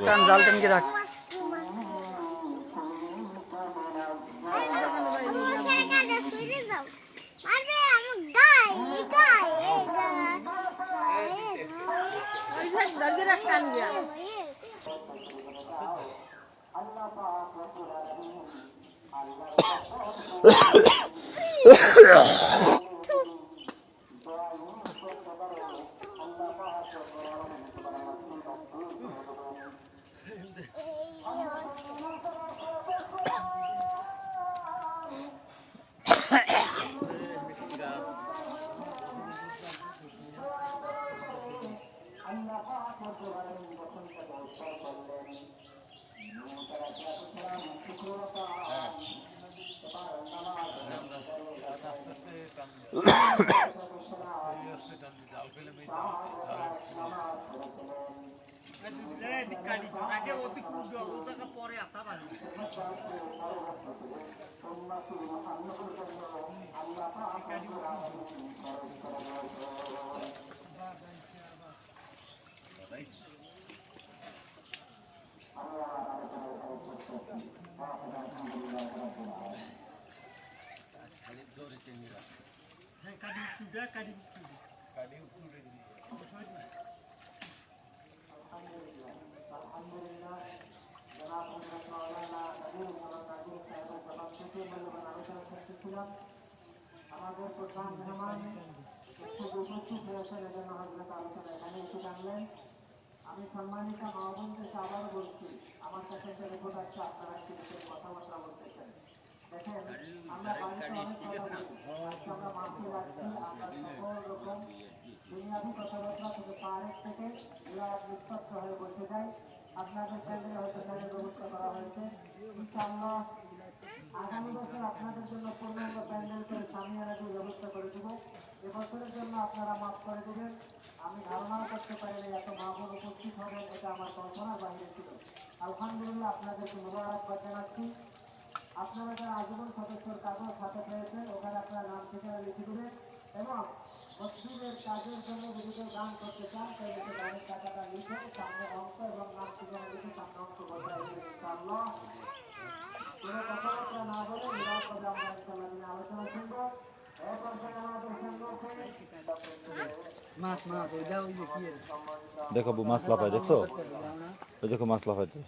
টান জাল টান কি রাখ আমাদের প্রধান মেহমান উপস্থিত হয়েছেন এজন্য হযরত আলোচনা এখানে এসে জানলেন। আমি সম্মানিত মা বোনদেরকে আবার বলছি, আমার কাছে একটা রিপোর্ট আছে, আপনারা একটু কথাবার্তা বলতেছেন। দেখেন, আমরা বাড়িতে অনেক কথা বলি, আজকে আমরা মাঠে যাচ্ছি, আমরা সকল রকম দুনিয়াবি কথাবার্তা থেকে পাহাড়ের থেকে নিস্তব্ধ হয়ে বসে যাই। আপনাদের প্যান্ডেলে হয়তো প্যান্ডেল ব্যবস্থা করা হয়েছে। ইনশাআল্লাহ আগামী বছর আপনাদের জন্য পূর্ণাঙ্গ প্যান্ডেল করে সামিয়ানা দিয়ে ব্যবস্থা করে দেব। এবছরের জন্য আপনারা মাফ করে দেবেন। আমি ধারণাও করতে পারি এত মা বোন উপস্থিত হবেন, এটা আমার কল্পনার বাইরে ছিল। আলহামদুলিল্লাহ, আপনাদেরকে মোবারকবাদ জানাচ্ছি। আপনারা যারা আজীবন সদস্যর কাগজ হাতে পেয়েছেন, ওখানে আপনার নাম ঠিকানা লিখে দেবেন এবং মসজিদের কাজের জন্য যদি কেউ দান করতে চান তাহলে সে দানের টাকাটা লিখে সামনে অঙ্ক এবং নাম ঠিকানা লিখে সামনে অঙ্ক বসায় দেবেন। ইনশাআল্লাহ কোনো কথাবার্তা না বলে নিরাপদে আমরা ইনশাআল্লাহ দিনে আলোচনা শুনবো। এ পর্যায়ে আমাদের সম্মুখে মাছ মাছ ওইটা ওই যে কি দেখো মাছ লাফায়, দেখছো? ওই দেখো মাছ লাফাইতে।